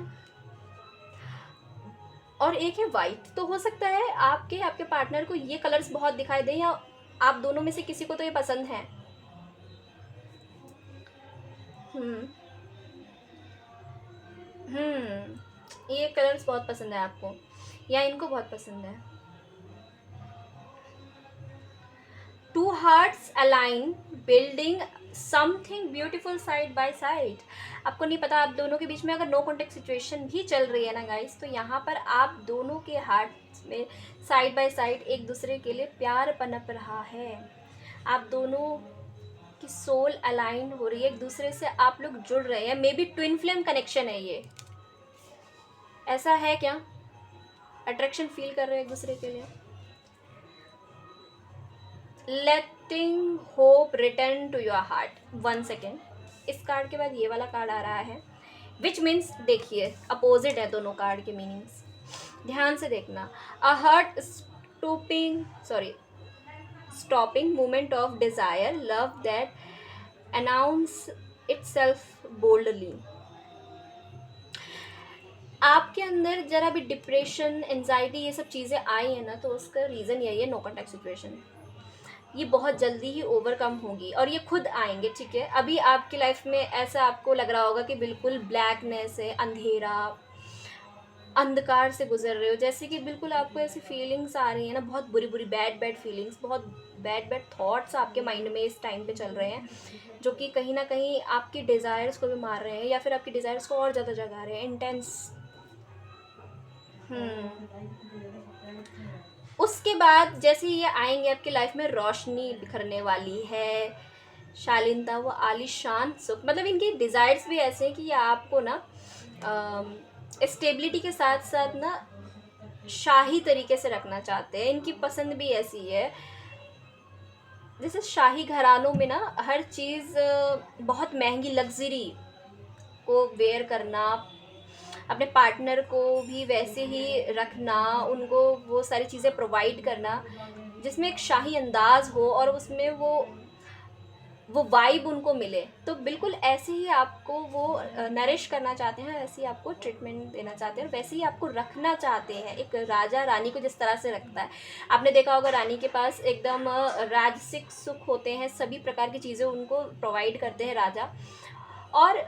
और एक है वाइट। तो हो सकता है आपके पार्टनर को ये कलर्स बहुत दिखाई दें, या आप दोनों में से किसी को तो ये पसंद है। ये कलर्स बहुत पसंद है आपको, या इनको बहुत पसंद है। To hearts align, building something beautiful side by side. आपको नहीं पता, आप दोनों के बीच में अगर नो कॉन्टेक्ट सिचुएशन भी चल रही है ना गाइस, तो यहाँ पर आप दोनों के हार्ट में साइड बाय साइड एक दूसरे के लिए प्यार पनप रहा है। आप दोनों की सोल अलाइन हो रही है, एक दूसरे से आप लोग जुड़ रहे हैं। May be twin flame connection है ये, ऐसा है क्या? अट्रैक्शन फील कर रहे हैं एक दूसरे के लिए। Letting hope return to your heart. 1 second, इस कार्ड के बाद ये वाला कार्ड आ रहा है, विच मीन्स, देखिए अपोजिट है दोनों कार्ड के मीनिंग्स, ध्यान से देखना। A heart stopping moment of desire, love that announce itself boldly. आपके अंदर जरा भी डिप्रेशन, एंजाइटी, ये सब चीज़ें आई है ना, तो उसका रीज़न यही है, नो कॉन्टैक्ट सिचुएशन। ये बहुत जल्दी ही ओवरकम होगी और ये खुद आएंगे, ठीक है। अभी आपकी लाइफ में ऐसा आपको लग रहा होगा कि बिल्कुल ब्लैकनेस है, अंधेरा, अंधकार से गुजर रहे हो, जैसे कि बिल्कुल आपको ऐसी फीलिंग्स आ रही है ना, बहुत बुरी बुरी बैड फीलिंग्स, बहुत बैड थॉट्स आपके माइंड में इस टाइम पे चल रहे हैं, जो कि कहीं ना कहीं आपकी डिज़ायर्स को भी मार रहे हैं, या फिर आपकी डिज़ायर्स को और ज़्यादा जगा रहे हैं, इंटेंस। उसके बाद जैसे ये आएंगे आपकी लाइफ में, रोशनी बिखरने वाली है, शालीनता, वो आलीशान सुख। मतलब इनकी डिज़ायर्स भी ऐसे हैं कि ये आपको ना स्टेबिलिटी के साथ साथ ना शाही तरीके से रखना चाहते हैं। इनकी पसंद भी ऐसी है, जैसे शाही घरानों में ना हर चीज़ बहुत महंगी, लग्जरी को वेयर करना, अपने पार्टनर को भी वैसे ही रखना, उनको वो सारी चीज़ें प्रोवाइड करना जिसमें एक शाही अंदाज हो और उसमें वो वाइब उनको मिले। तो बिल्कुल ऐसे ही आपको वो नरिश करना चाहते हैं, वैसे ही आपको ट्रीटमेंट देना चाहते हैं, वैसे ही आपको रखना चाहते हैं, एक राजा रानी को जिस तरह से रखता है। आपने देखा होगा रानी के पास एकदम राजसिक सुख होते हैं, सभी प्रकार की चीज़ें उनको प्रोवाइड करते हैं राजा, और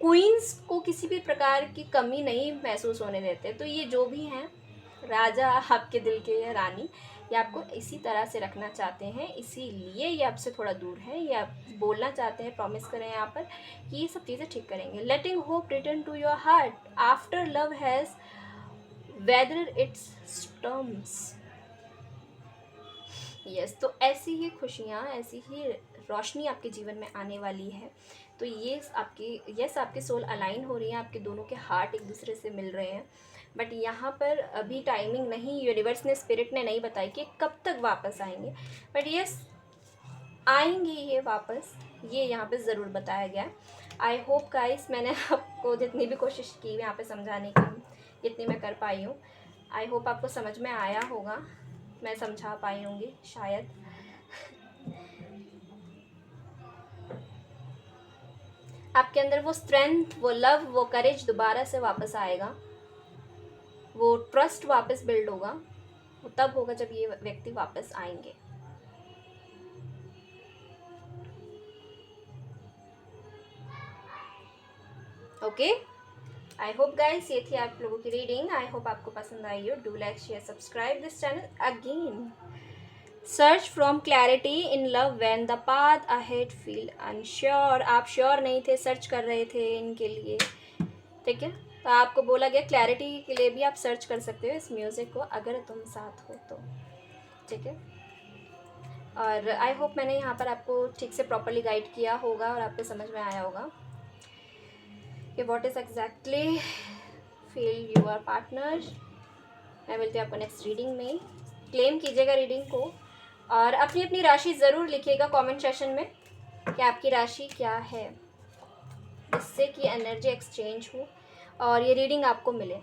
क्वींस को किसी भी प्रकार की कमी नहीं महसूस होने देते। तो ये जो भी हैं राजा आपके दिल के, या रानी, ये आपको इसी तरह से रखना चाहते हैं, इसीलिए ये आपसे थोड़ा दूर है। ये आप बोलना चाहते हैं, प्रॉमिस करें यहाँ पर कि ये सब चीज़ें ठीक करेंगे। Letting hope return to your heart after love has weathered its storms. Yes, तो ऐसी ही खुशियाँ, ऐसी ही रोशनी आपके जीवन में आने वाली है। तो ये आपकी सोल अलाइन हो रही है, आपके दोनों के हार्ट एक दूसरे से मिल रहे हैं। बट यहाँ पर अभी टाइमिंग नहीं, यूनिवर्स ने, स्पिरिट ने नहीं बताई कि कब तक वापस आएंगे, बट यस आएंगे ये वापस, ये यहाँ पे ज़रूर बताया गया है। आई होप गाइस मैंने आपको जितनी भी कोशिश की यहाँ पे समझाने की, जितनी मैं कर पाई हूँ, आई होप आपको समझ में आया होगा, मैं समझा पाई होंगी शायद। आपके अंदर वो स्ट्रेंथ, वो लव, वो करेज दोबारा से वापस आएगा, वो ट्रस्ट वापस बिल्ड होगा, वो तब होगा जब ये व्यक्ति वापस आएंगे। ओके, आई होप गाइस ये थी आप लोगों की रीडिंग। आई होप आपको पसंद आई हो। Do like, share, subscribe this channel again. Search from clarity in love when the path ahead feel unsure. आप श्योर नहीं थे, सर्च कर रहे थे इनके लिए, ठीक है, तो आपको बोला गया क्लैरिटी के लिए भी आप सर्च कर सकते हो इस म्यूज़िक को, अगर तुम साथ हो तो, ठीक है। और आई होप मैंने यहाँ पर आपको ठीक से प्रॉपरली गाइड किया होगा और आपको समझ में आया होगा कि what is exactly feel your partner. मैं मिलती हूँ आपको नेक्स्ट रीडिंग में। क्लेम कीजिएगा रीडिंग को और अपनी अपनी राशि ज़रूर लिखिएगा कमेंट सेशन में कि आपकी राशि क्या है, जिससे कि एनर्जी एक्सचेंज हो और ये रीडिंग आपको मिले।